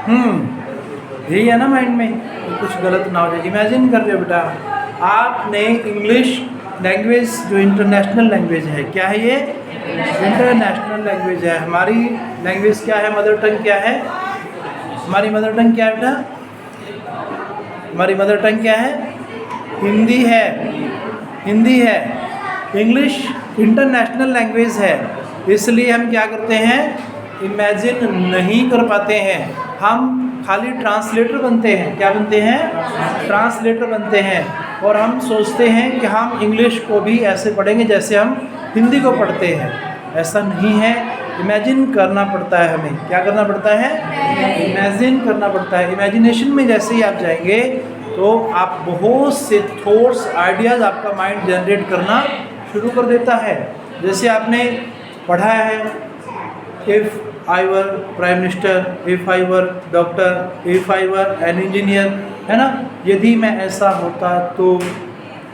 यही है ना माइंड में, कुछ गलत ना हो जाए। इमेजिन कर रहे हो बेटा, आपने इंग्लिश लैंग्वेज जो इंटरनेशनल लैंग्वेज है, क्या है ये? इंटरनेशनल लैंग्वेज है। हमारी लैंग्वेज क्या है? मदर टंग क्या है? हमारी मदर टंग क्या है बेटा? हमारी मदर टंग क्या है? हिंदी है। हिंदी है। इंग्लिश इंटरनेशनल लैंग्वेज है, इसलिए हम क्या करते हैं? इमेजिन नहीं कर पाते हैं, हम खाली ट्रांसलेटर बनते हैं। क्या बनते हैं? ट्रांसलेटर बनते हैं। और हम सोचते हैं कि हम इंग्लिश को भी ऐसे पढ़ेंगे जैसे हम हिंदी को पढ़ते हैं। ऐसा नहीं है, इमेजिन करना पड़ता है हमें। क्या करना पड़ता है? इमेजिन करना पड़ता है। इमेजिनेशन में जैसे ही आप जाएंगे तो आप बहुत से थॉट्स, आइडियाज़ आपका माइंड जनरेट करना शुरू कर देता है। जैसे आपने पढ़ा है, if I were prime minister, if I were doctor, if I were an engineer, है ना? यदि मैं ऐसा होता तो,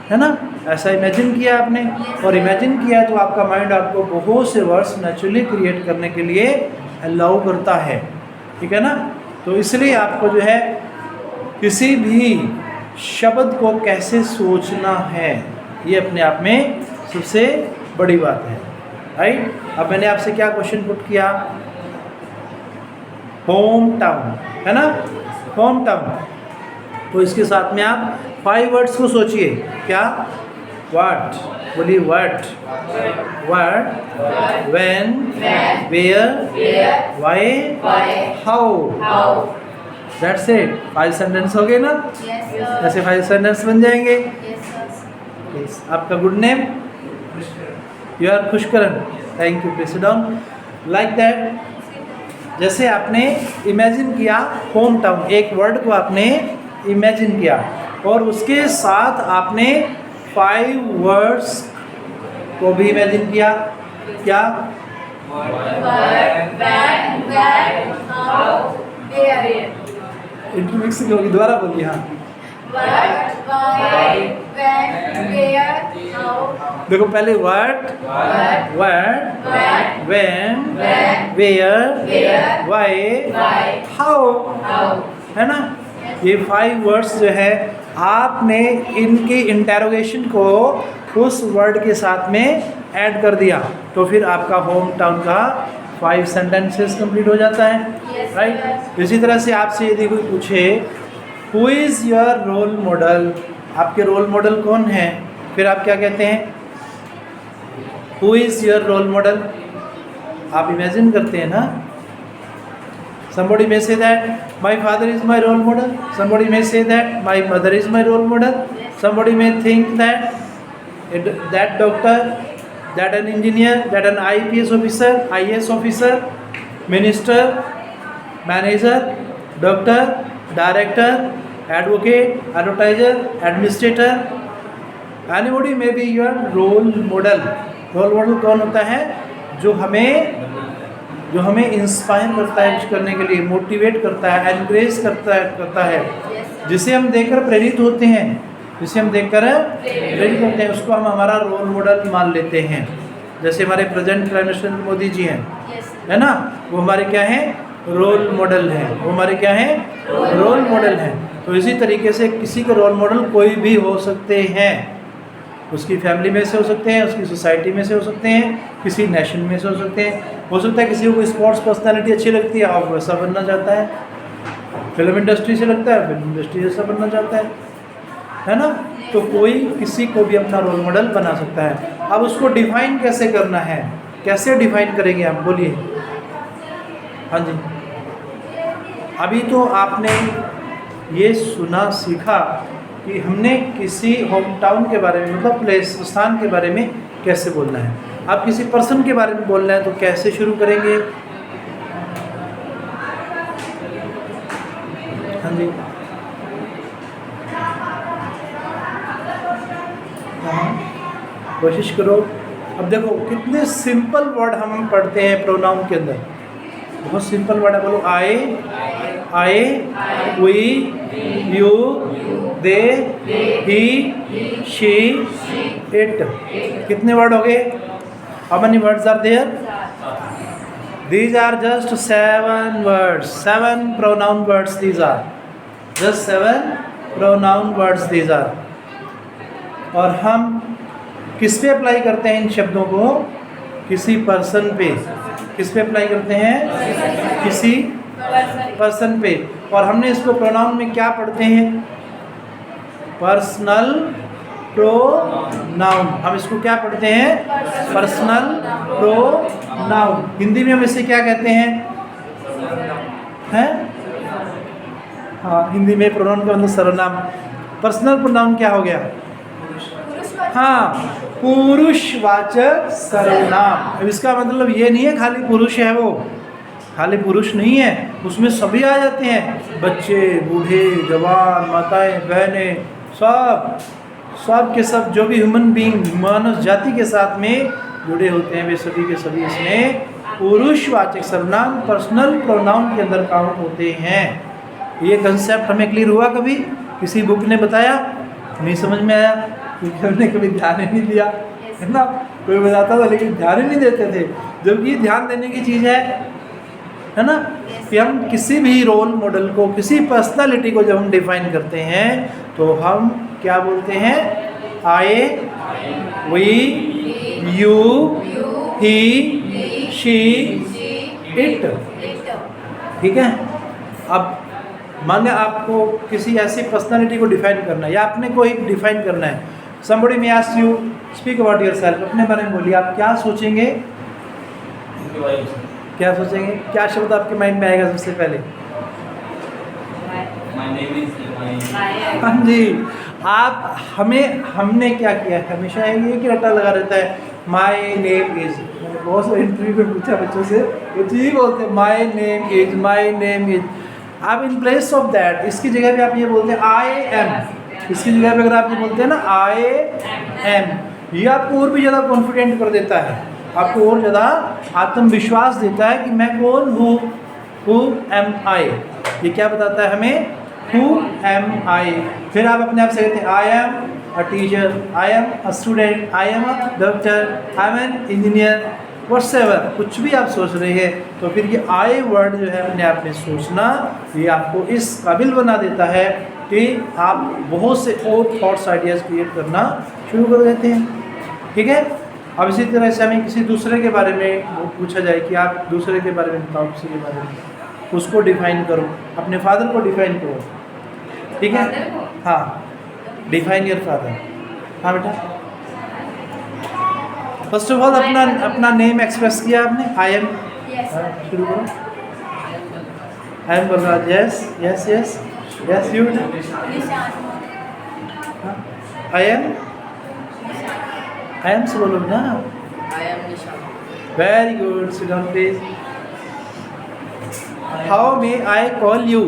है ना? ऐसा इमेजिन किया आपने, और इमेजिन किया तो आपका माइंड आपको बहुत से वर्ड्स नेचुरली क्रिएट करने के लिए अलाउ करता है। ठीक है ना? तो इसलिए आपको जो है किसी भी शब्द को कैसे सोचना है, ये अपने आप में सबसे बड़ी बात है। राइट? अब मैंने आपसे क्या क्वेश्चन पुट किया? होम टाउन, है ना? Home town. तो इसके साथ में आप 5 वर्ड्स को सोचिए। क्या? व्हाट, बोलिए what, what, when, where, why, how. That's it. 5 sentence हो गए ना? ऐसे 5 सेंटेंस बन जाएंगे। Yes. आपका good name? You are Pushkaran. Thank you. Please sit down. Like that. जैसे आपने इमेजिन किया होम टाउन, एक वर्ड को आपने इमेजिन किया और उसके साथ आपने 5 वर्ड्स को भी इमेजिन किया। क्या? इंटरमिक्सिंग होगी, दोबारा बोलिए। हाँ, देखो पहले what, when, where, why, how, है ना? ये 5 वर्ड्स जो है आपने इनकी इंटेरोगेशन को उस वर्ड के साथ में ऐड कर दिया, तो फिर आपका होम टाउन का 5 सेंटेंसेस कंप्लीट हो जाता है। राइट? इसी तरह से आपसे यदि कोई पूछे who is your role model, आपके रोल मॉडल कौन है, फिर आप क्या कहते हैं? Who is your role model? आप इमेजिन करते हैं ना? Somebody may say that my father is my role model. Somebody may say that my mother is my role model. Somebody may think that that doctor, that an engineer, that an IPS officer, IAS officer, minister, manager, doctor, director, advocate, advertiser, administrator, anybody may be your role model. Role model कौन होता है? जो हमें inspire करता है कुछ करने के लिए, मोटिवेट करता है, एनकरेज करता है, जिसे हम देखकर प्रेरित होते हैं, उसको हम हमारा रोल मॉडल मान लेते हैं। जैसे हमारे present prime minister Modi ji हैं, है ना? वो हमारे क्या हैं? रोल मॉडल हैं। वो हमारे क्या हैं? रोल मॉडल हैं। तो इसी तरीके से किसी के रोल मॉडल कोई भी हो सकते हैं। उसकी फैमिली में से हो सकते हैं, उसकी सोसाइटी में से हो सकते हैं, किसी नेशन में से हो सकते हैं। हो सकता है किसी को स्पोर्ट्स पर्सनालिटी अच्छी लगती है और वैसा बनना चाहता है, फिल्म इंडस्ट्री से लगता है फिल्म इंडस्ट्री जैसा बनना चाहता है ना? तो कोई किसी को भी अपना रोल मॉडल बना सकता है। अब उसको डिफाइन कैसे करना है, कैसे डिफाइन करेंगे आप? बोलिए। हाँ जी, अभी तो आपने ये सुना सीखा कि हमने किसी होम टाउन के बारे में, मतलब प्लेस, स्थान के बारे में कैसे बोलना है। आप किसी पर्सन के बारे में बोलना है तो कैसे शुरू करेंगे? हाँ जी, हाँ, कोशिश करो। अब देखो कितने सिंपल वर्ड हम पढ़ते हैं प्रोनाउन के अंदर। बहुत सिंपल वर्ड है। बोलो I, we, you, they, he, she, it. कितने वर्ड हो गए? How many words are there? These are just 7 words, 7 pronoun words. These are just 7 pronoun words. These are. और हम किस पे अप्लाई करते हैं इन शब्दों को? किसी पर्सन पे. किस पे अप्लाई करते हैं? किसी पर्सन पे. और हमने इसको प्रोनाउन में क्या पढ़ते हैं? Personal pronoun. हम इसको क्या पढ़ते हैं? Personal pronoun. हिंदी में हम इसे क्या कहते हैं? हैं? हाँ, हिंदी में प्रोनाउन का मतलब सर्वनाम. पर्सनल प्रोनाउन क्या हो गया? हाँ, पुरुषवाचक सर्वनाम. अब इसका मतलब ये नहीं है खाली पुरुष है, वो खाली पुरुष नहीं है, उसमें सभी आ जाते हैं. बच्चे, बूढ़े, जवान, माताएं, बहनें, सब के सब जो भी ह्यूमन बीइंग, मानव जाति के साथ में जुड़े होते हैं, वे सभी के सभी इसमें पुरुषवाचक सर्वनाम पर्सनल प्रोनाउन के अंदर काउंट होते हैं. ये कंसेप्ट हमें क्लियर हुआ? कभी किसी बुक ने बताया? नहीं समझ में आया क्योंकि हमने कभी ध्यान ही नहीं दिया, है ना. कोई बताता था लेकिन ध्यान ही नहीं देते थे, जबकि ध्यान देने की चीज़ है ना. कि हम किसी भी रोल मॉडल को, किसी पर्सनालिटी को जब हम डिफाइन करते हैं तो हम क्या बोलते हैं? I, we, you, he, she, it. ठीक है. अब मान लिया आपको किसी ऐसी पर्सनालिटी को डिफाइन करना है या अपने को ही डिफाइन करना है. somebody may ask you speak about yourself. अपने बारे में बोलिए. आप क्या सोचेंगे? क्या सोचेंगे? क्या शब्द आपके माइंड में आएगा सबसे पहले? हाँ जी. आप हमने क्या किया है? हमेशा ये कि रट्टा लगा रहता है माई नेम इज. मैंने बहुत सारे इंटरव्यू में पूछा बच्चों से, वो चीज़ बोलते हैं my name is, my name is. आप इन प्लेस ऑफ दैट, इसकी जगह पे आप ये बोलते हैं आई एम. इसकी जगह पे अगर आप ये बोलते हैं ना आई एम, ये आपको और भी ज़्यादा कॉन्फिडेंट कर देता है, आपको और ज़्यादा आत्मविश्वास देता है कि मैं कौन हूँ. हु एम आई, ये क्या बताता है हमें? हु एम आई. फिर आप अपने आप से कहते हैं I am a teacher, I am a student, I am a doctor, I am an engineer, whatsoever. कुछ भी आप सोच रहे हैं तो फिर ये आई वर्ड जो है अपने आप में सोचना, ये आपको इस काबिल बना देता है कि आप बहुत से और थॉट्स, आइडियाज़ क्रिएट करना शुरू कर देते हैं. ठीक है. अब इसी तरह से हमें किसी दूसरे के बारे में पूछा जाए कि आप दूसरे के बारे में बताओ, किसी के बारे में, उसको डिफाइन करो. अपने फादर को डिफाइन करो. ठीक है. हाँ, डिफाइन योर फादर. हाँ बेटा. फर्स्ट ऑफ ऑल अपना नेम एक्सप्रेस किया आपने. I am. शुरू करो. I am Balraj. Yes yes yes yes. You. I M से बोलो ना. I am Nisha. Very good. Sit down please. How may I call you,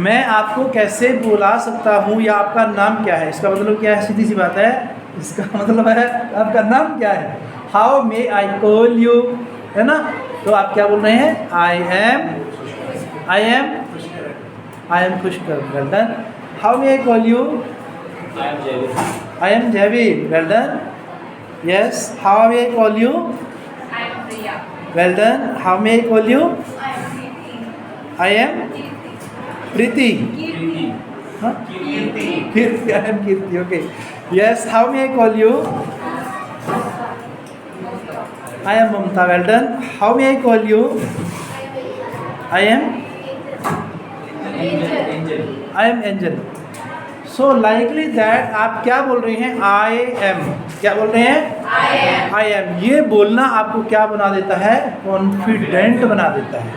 मैं आपको कैसे बुला सकता हूँ या आपका नाम क्या है? इसका मतलब क्या है? सीधी सी बात है, इसका मतलब है आपका नाम क्या है. How may I call you, है ना. तो आप क्या बोल रहे हैं? I am Khushkar. Well done. How may I call you? I am Jaiveer. Well done. Yes. How may I call you? I am Priya. Well done. How may I call you? I am Preeti. I am Preeti. हाँ? Kirti. I am Kirti. Okay. Yes. How may I call you? I am Mamta. Well done. How may I call you? I M angel. So likely that आप क्या बोल रहे हैं? I M. क्या बोल रहे हैं? I M. ये बोलना आपको क्या बना देता है? कॉन्फिडेंट बना देता है.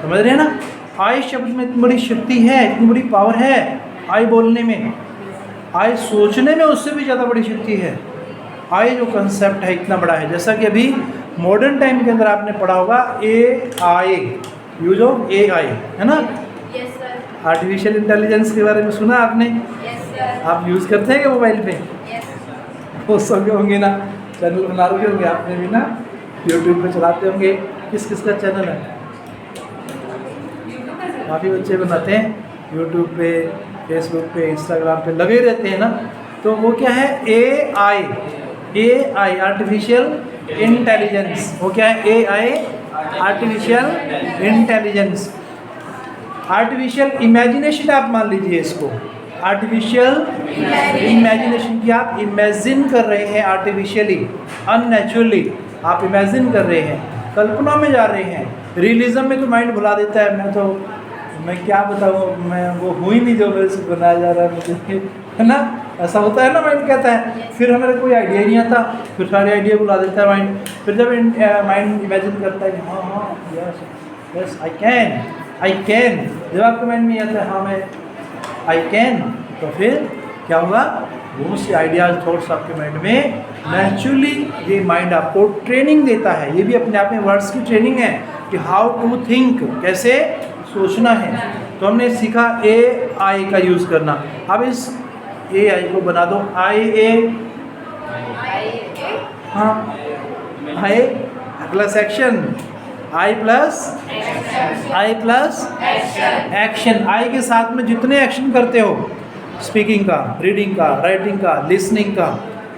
समझ रहे हैं ना. आई शब्द में इतनी बड़ी शक्ति है, इतनी बड़ी पावर है आई बोलने में. आई सोचने में उससे भी ज़्यादा बड़ी शक्ति है. आई जो कंसेप्ट है इतना बड़ा है. जैसा कि अभी मॉडर्न टाइम के अंदर आपने पढ़ा होगा AI, यूज ऑफ AI, है ना. Yes sir. आर्टिफिशियल इंटेलिजेंस के बारे में सुना आपने? Yes sir. आप यूज़ करते हैं क्या मोबाइल पे? Yes. हो सके होंगे ना, चैनल बना रहे होंगे आपने भी ना, यूट्यूब पे चलाते होंगे. किस किस का चैनल है? काफ़ी बच्चे बनाते हैं यूट्यूब पे, फेसबुक पे, इंस्टाग्राम पे लगे रहते हैं ना. तो वो क्या है? AI artificial intelligence. वो क्या है? AI artificial intelligence. Artificial imagination आप मान लीजिए इसको, आर्टिफिशियल इमेजिनेशन की आप इमेजिन कर रहे हैं आर्टिफिशियली, अननेचुरली आप इमेजिन कर रहे हैं, कल्पना में जा रहे हैं। रियलिज्म में तो माइंड भुला देता है, मैं क्या बताऊँ, मैं वो हूँ ही नहीं जो मेरे से बनाया जा रहा है मुझे, है ना, ऐसा होता है ना। माइंड कहता है फिर हमें कोई आइडिया ही नहीं आता, फिर सारे आइडिया बुला देता है माइंड। फिर जब माइंड इमेजिन करता है कि हाँ यस यस आई कैन, जब आपके माइंड में आता है हाँ मैं आई कैन, तो फिर क्या होगा, बहुत से आइडियाज थॉट्स आपके माइंड में नेचुरली, ये माइंड आपको ट्रेनिंग देता है। ये भी अपने आप में वर्ड्स की ट्रेनिंग है कि हाउ टू थिंक, कैसे सोचना है। तो हमने सीखा AI का यूज़ करना। अब इस AI को बना दो IA, हाँ I plus action, I plus action. I के साथ में जितने एक्शन करते हो, स्पीकिंग का, रीडिंग का, राइटिंग का, लिसनिंग का,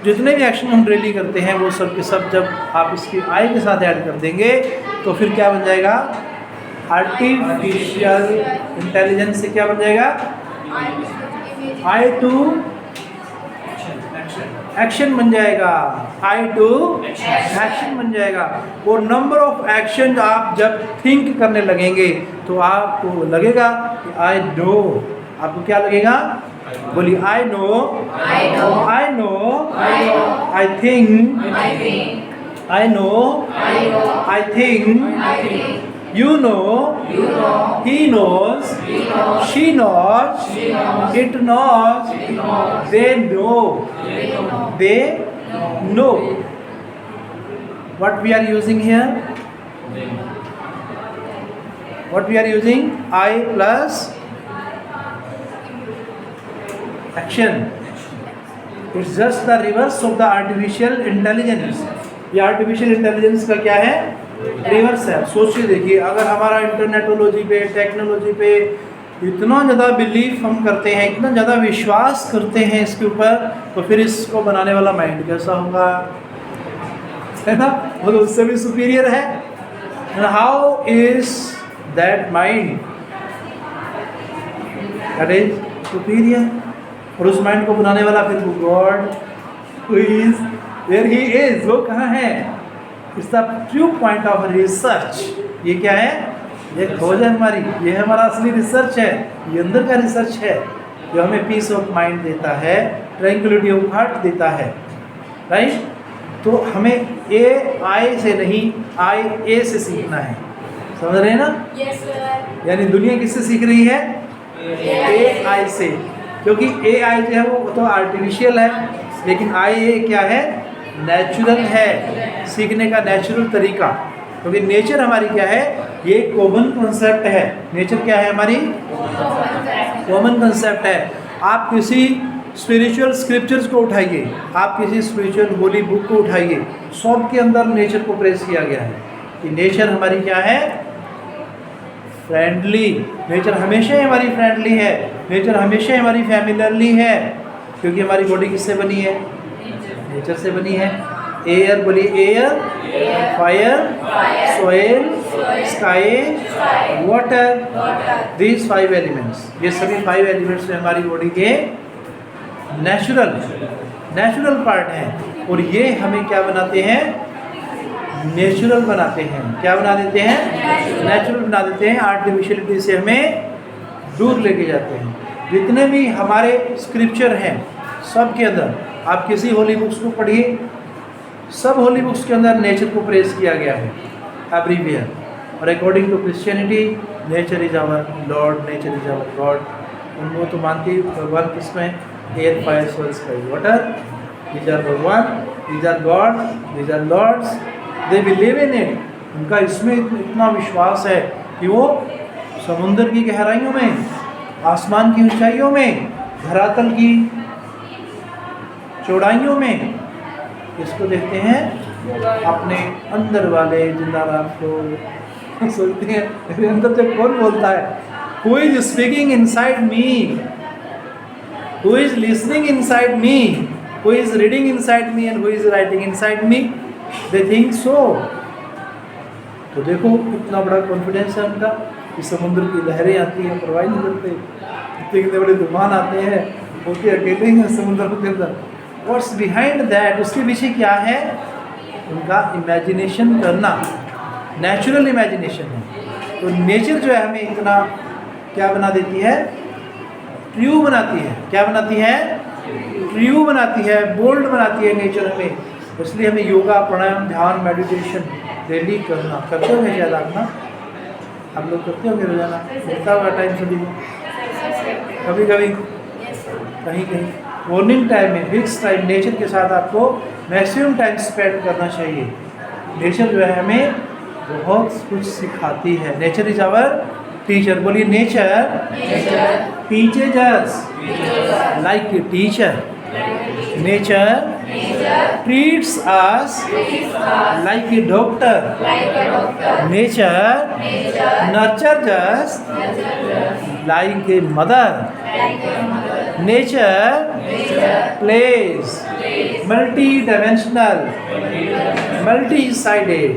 जितने भी एक्शन हम डेली करते हैं वो सब के सब जब आप इसकी I के साथ ऐड कर देंगे तो फिर क्या बन जाएगा, आर्टिफिशियल इंटेलिजेंस से क्या बन जाएगा, I टू एक्शन बन जाएगा, I टू एक्शन बन जाएगा। और नंबर ऑफ एक्शन आप जब थिंक करने लगेंगे तो आपको लगेगा कि आई नो, आपको क्या लगेगा, बोलिए I know, I think, I know, I think, you know, he knows, she knows, it knows, they know, What we are using here? What we are using? I plus action. It's just the reverse of the artificial intelligence. ये artificial intelligence का क्या है, reverse है। सोचिए देखिए, अगर हमारा इंटरनेटोलॉजी पे, टेक्नोलॉजी पे इतना ज़्यादा बिलीफ हम करते हैं, इतना ज़्यादा विश्वास करते हैं इसके ऊपर, तो फिर इसको बनाने वाला माइंड कैसा होगा, है ना, वो तो उससे भी सुपीरियर है। How is that mind, that is superior. और उस माइंड को बनाने वाला फिर God, who is, where he is, वो कहाँ है। It's the true point of research. ये क्या है, ये खोज है हमारी, ये हमारा असली रिसर्च है, ये अंदर का रिसर्च है जो हमें पीस ऑफ माइंड देता है, ट्रैंक्विलिटी ऑफ हार्ट देता है, राइट। तो हमें AI से नहीं IA से सीखना है, समझ रहे हैं ना। Yes, sir. यानी दुनिया किससे सीख रही है, AI से, क्योंकि AI जो है वो तो आर्टिफिशियल है, लेकिन IA क्या है, नेचुरल है, सीखने का नेचुरल तरीका। क्योंकि नेचर हमारी क्या है, ये कॉमन कॉन्सेप्ट है। नेचर क्या है हमारी, कॉमन कॉन्सेप्ट है। आप किसी स्पिरिचुअल स्क्रिप्चर्स को उठाइए, आप किसी स्पिरिचुअल होली बुक को उठाइए, सब के अंदर नेचर को प्रेस किया गया है कि नेचर हमारी क्या है, फ्रेंडली। नेचर हमेशा ही हमारी फ्रेंडली है, नेचर हमेशा ही हमारी फैमिलियरली है, क्योंकि हमारी बॉडी किससे बनी है, नेचर से बनी है। एयर बोलिए, air, fire, soil, sky, water, these 5 elements, ये सभी 5 एलिमेंट्स हमारी बॉडी के नेचुरल पार्ट हैं। और ये हमें क्या बनाते हैं, नेचुरल बनाते हैं। क्या बना देते हैं, नेचुरल बना देते हैं। आर्टिफिशियलिटी से हमें दूर लेके जाते हैं। जितने भी हमारे स्क्रिप्चर हैं सब के अंदर, आप किसी होली बुक्स को पढ़िए, सब होली बुक्स के अंदर नेचर को प्रेस किया गया है एवरीवेयर। और according to Christianity, nature is our lord, nature is our God. उनको तो मानती भगवान किसमें, air, fire, soil, sky, water, these are भगवान, these are God, these are lords, they believe in it. उनका इसमें इतना विश्वास है कि वो समुद्र की गहराइयों में, आसमान की ऊंचाइयों में, धरातल की चौड़ाइयों में इसको देखते हैं, अपने अंदर वाले जिंदा राम को सोचते हैं मेरे अंदर जब कौन बोलता है, who is speaking inside me, who is listening inside me, who is reading inside me and who is writing inside me, they think so. तो देखो कितना बड़ा कॉन्फिडेंस है उनका कि समुद्र की लहरें आती हैं, परवाह नहीं करते, कितने बड़े तूफान आते हैं, होते अकेले हैं समुद्र के अंदर। व्हाट्स बिहाइंड दैट, उसके पीछे क्या है? उनका इमेजिनेशन करना, नेचुरल इमेजिनेशन है। तो नेचर जो है हमें इतना क्या बना देती है? ट्रू बनाती है। क्या बनाती है? ट्रू बनाती है, बोल्ड बनाती है नेचर हमें। इसलिए हमें योगा, प्राणायाम, ध्यान, मेडिटेशन डेली करना। करते होंगे शायद आप ना, आप लोग करते होंगे रोजाना, मिलता हुआ टाइम सभी को, कभी कभी कहीं कहीं मॉर्निंग टाइम में फिक्स टाइम नेचर के साथ आपको मैक्सिमम टाइम स्पेंड करना चाहिए। नेचर जो है हमें बहुत कुछ सिखाती है। Nature is our teacher. बोलिए nature teaches us like a teacher. Nature treats us like a doctor. Nature nurtures us like a mother. Nature plays multi-dimensional, multi-sided,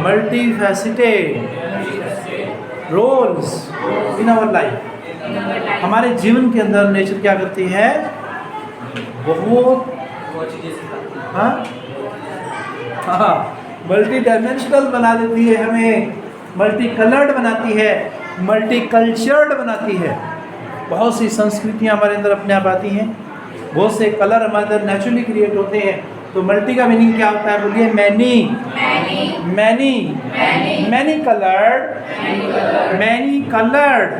multifaceted roles in our life. हमारे जीवन के अंदर nature क्या करती है? बहुत multi dimensional बना देती है हमें, मल्टी कलर्ड बनाती है, मल्टी कल्चर्ड बनाती है। बहुत सी संस्कृतियाँ हमारे अंदर अपने आप आती हैं, बहुत से कलर हमारे अंदर नेचुरली क्रिएट होते हैं। तो मल्टी का मीनिंग क्या होता है? बोलिए many, many, many coloured, many coloured,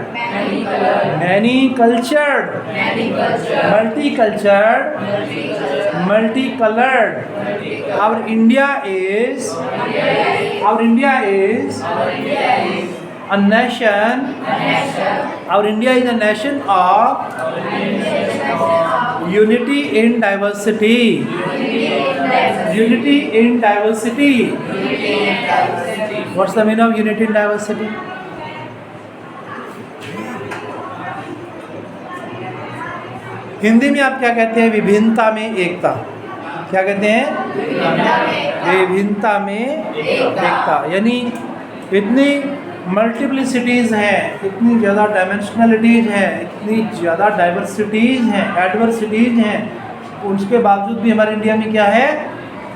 many cultured, multi cultured, multi coloured. Our India is a nation. Our India is a nation of unity in diversity. Unity in diversity. What's the meaning of unity in diversity? Hindi में आप क्या कहते हैं? विभिन्नता में एकता। क्या कहते हैं? विभिन्नता में एकता। यानी इतनी मल्टीप्लिसिटीज़ हैं, इतनी ज़्यादा डायमेंशनलिटीज़ हैं, इतनी ज़्यादा डाइवर्सिटीज़ हैं, एडवर्सिटीज़ हैं, उसके बावजूद भी हमारे इंडिया में क्या है?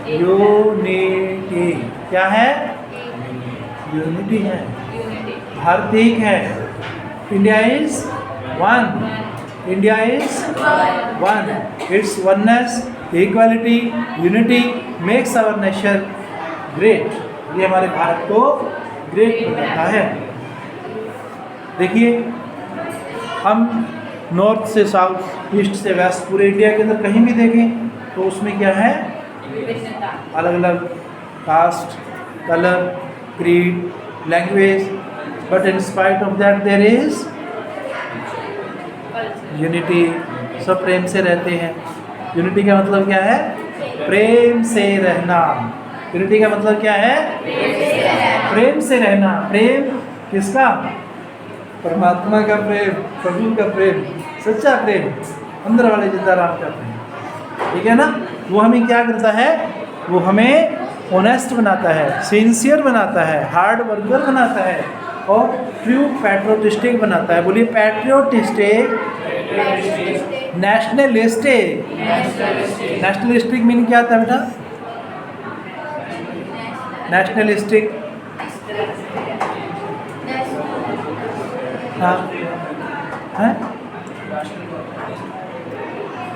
यूनिटी। क्या है? यूनिटी है। भारत एक है। India is one. India is one. It's oneness, equality, unity makes our nation great. ये हमारे भारत को ग्रेट बनाता है। देखिए, हम नॉर्थ से साउथ, ईस्ट से वेस्ट, पूरे इंडिया के अंदर कहीं भी देखें तो उसमें क्या है? अलग अलग caste, colour, creed, language, but in spite of that there is unity. सब प्रेम से रहते हैं। यूनिटी का मतलब क्या है? प्रेम से रहना। यूनिटी का मतलब क्या है? प्रेम से रहना। प्रेम किसका? परमात्मा का प्रेम, प्रभु का प्रेम, सच्चा प्रेम, अंदर वाले जिंदा राम का प्रेम। ठीक है ना? वो हमें क्या करता है? वो हमें ऑनेस्ट बनाता है, सिंसियर बनाता है, हार्ड वर्कर बनाता है और ट्रू पैट्रियोटिस्टिक बनाता है। बोलिए पैट्रियोटिस्टिक, नेशनलिस्टिक। नेशनलिस्टिक मीनिंग क्या आता है बेटा? नेशनलिस्टिक, हाँ है?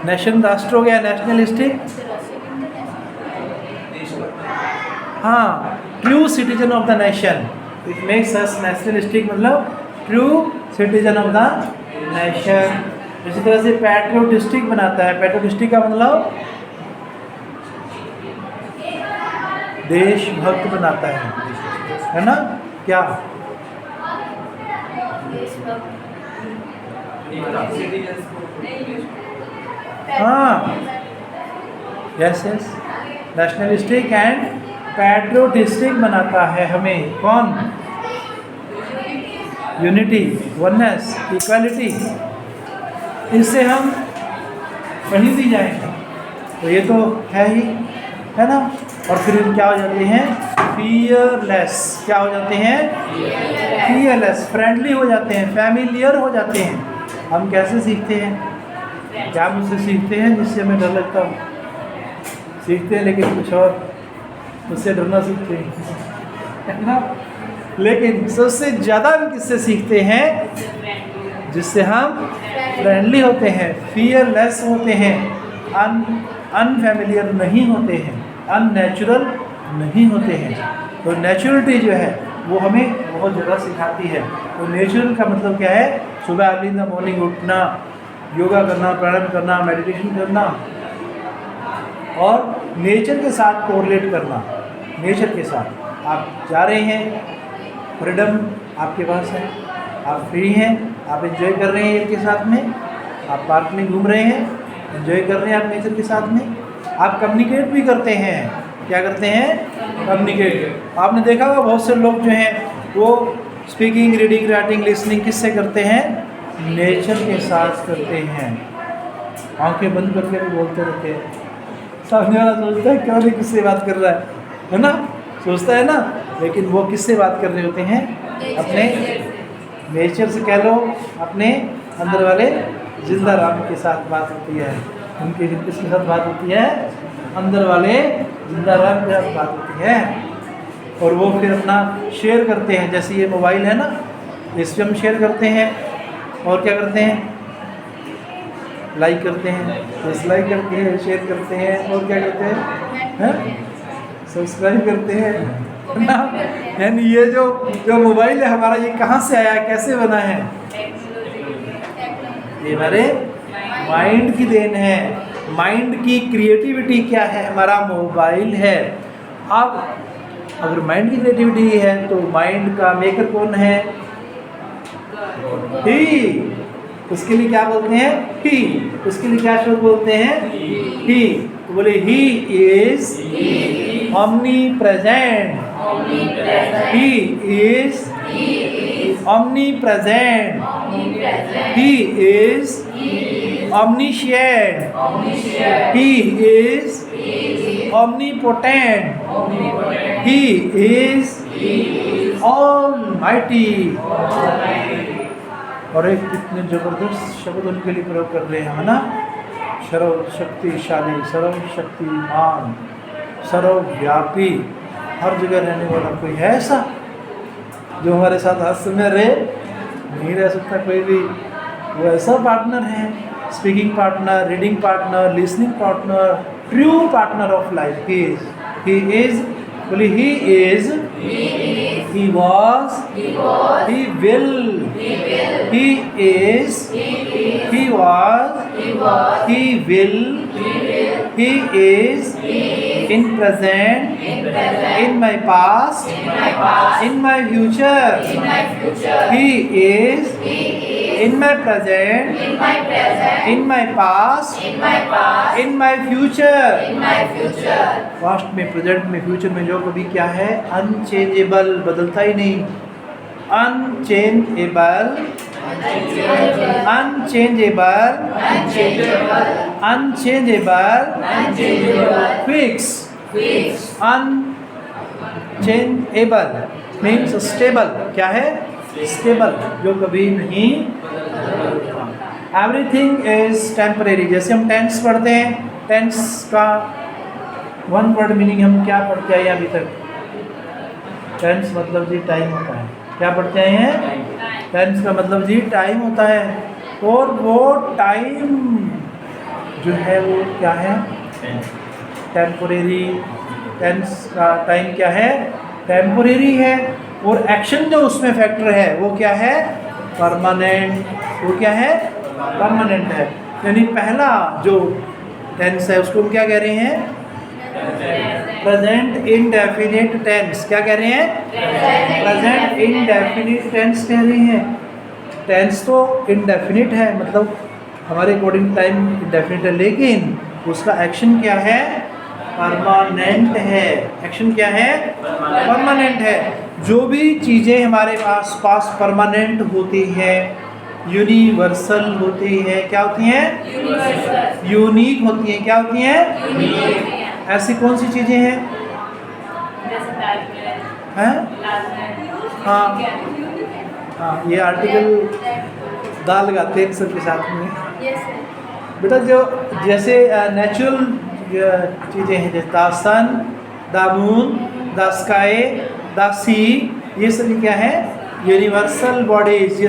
नेशन राष्ट्र हो गया, नेशनलिस्टिक हाँ, true citizen of the nation. It makes us nationalistic, मतलब true citizen of the nation. इसी तरह से पैट्रियोटिस्टिक बनाता है। पैट्रियोटिस्टिक का मतलब देशभक्त बनाता है ना? क्या? हाँ, यस यस, नेशनलिस्टिक एंड पैट्रियोटिस्टिक बनाता है हमें। कौन? Unity, oneness, equality. इससे हम कहीं भी जाएंगे तो ये तो है ही, है ना? और फिर क्या हो जाते हैं? फियरलेस। क्या हो जाते हैं? फियरलेस। फ्रेंडली हो जाते हैं, फैमिलियर हो जाते हैं। हम कैसे सीखते हैं? क्या मुझसे सीखते हैं जिससे हमें डर लगता हो? सीखते हैं लेकिन कुछ और, उससे डरना सीखते हैं, है ना? लेकिन सबसे ज़्यादा हम किससे सीखते हैं? जिससे हम फ्रेंडली होते हैं, फियरलेस होते हैं, अनफैमिलियर नहीं होते हैं, अननेचुरल नहीं होते हैं। तो नेचुरलिटी जो है वो हमें बहुत ज़्यादा सिखाती है। तो नेचुरल का मतलब क्या है? सुबह अर्ली इन द मॉर्निंग उठना, योगा करना, प्राणायाम करना, मेडिटेशन करना और नेचर के साथ कोरिलेट करना। नेचर के साथ आप जा रहे हैं, फ्रीडम आपके पास है, आप फ्री हैं, आप एंजॉय कर रहे हैं इनके साथ में, आप पार्क में घूम रहे हैं, एंजॉय कर रहे हैं आप नेचर के साथ में, आप कम्युनिकेट भी करते हैं। क्या करते हैं? कम्युनिकेट। आपने देखा होगा बहुत से लोग जो हैं वो स्पीकिंग, रीडिंग, राइटिंग, लिसनिंग किससे करते हैं? नेचर के साथ करते हैं। आंखें बंद करके भी बोलते रहते हैं। सामने वाला सोचता है क्यों नहीं किससे बात कर रहा है ना? सोचता है ना, लेकिन वो किससे बात कर रहे होते हैं? अपने नेचर से, कह लो अपने अंदर वाले जिंदा राम के साथ बात होती है। उनके किसके साथ बात होती है? अंदर वाले जिंदा राम के साथ बात होती है। और वो फिर अपना शेयर करते हैं। जैसे ये मोबाइल है ना, इस पर हम शेयर करते हैं और क्या करते हैं? लाइक करते हैं, डिसलाइक करते हैं, शेयर करते हैं और क्या करते हैं? सब्सक्राइब करते हैं ना। यानी ये जो मोबाइल है हमारा, ये कहाँ से आया, कैसे बना है? ये हमारे माइंड की देन है। माइंड की क्रिएटिविटी क्या है? हमारा मोबाइल है। अब अगर माइंड की क्रिएटिविटी है तो माइंड का मेकर कौन है? ही। उसके लिए क्या बोलते हैं? ही। उसके लिए क्या शब्द बोलते हैं? ही। तो बोले he is omnipresent. He is omnipresent. He is omniscient. He is omnipotent. He is almighty. और एक कितने जबरदस्त शब्द उनके लिए प्रयोग कर रहे हैं, है ना? सर्वशक्तिशाली, सर्वशक्तिमान, सर्वव्यापी, हर जगह रहने वाला कोई है ऐसा जो हमारे साथ हाथ में रहे? नहीं रह सकता कोई भी। वो ऐसा पार्टनर है, speaking partner, reading partner, listening partner, true partner of life. He is बोली he is, he was, he will, he is, he was, he will, he is, in present, in my past, in my future. He is in my present, in my past, in my future. Past में, present में, future में जो कभी क्या है? Unchangeable, बदलता ही नहीं। Unchangeable, unchangeable, unchangeable, fix, unchangeable means stable. क्या है? स्टेबल, जो कभी नहीं। Everything is temporary. जैसे हम टेंस पढ़ते हैं, टेंस का वन वर्ड मीनिंग हम क्या पढ़ते आए अभी तक? टेंस मतलब जी टाइम होता है। क्या पढ़ते आए हैं? टेंस का मतलब जी टाइम होता है। और वो टाइम जो है वो क्या है? टेम्पोरेरी। टेंस का टाइम क्या है? टेम्पोरेरी है। और एक्शन जो उसमें फैक्टर है वो क्या है? परमानेंट। वो क्या है? परमानेंट है। यानी पहला जो टेंस है उसको हम क्या कह रहे हैं? Present indefinite tense. क्या कह रहे हैं? प्रेजेंट इंडेफिनिट टेंस कह रहे हैं। टेंस तो इंडेफिनिट है, मतलब हमारे अकॉर्डिंग टाइम इंडेफिनिट है, लेकिन उसका एक्शन क्या है? परमानेंट है। एक्शन क्या है? परमानेंट है। जो भी चीज़ें हमारे पास परमानेंट होती हैं, यूनिवर्सल होती है, क्या होती हैं? यूनिक होती हैं। क्या होती हैं? ऐसी कौन सी चीज़ें हैं जैसे ताजमहल, हैं? ताजमहल। हाँ। ठीक है। हाँ, ये आर्टिकल दा लगाते हैं अक्सर के साथ में। Yes, sir. बेटा जो जैसे नेचुरल चीज़ें हैं, जैसे the sun, the moon, the sky, the sea, ये सभी क्या है? Universal bodies. ये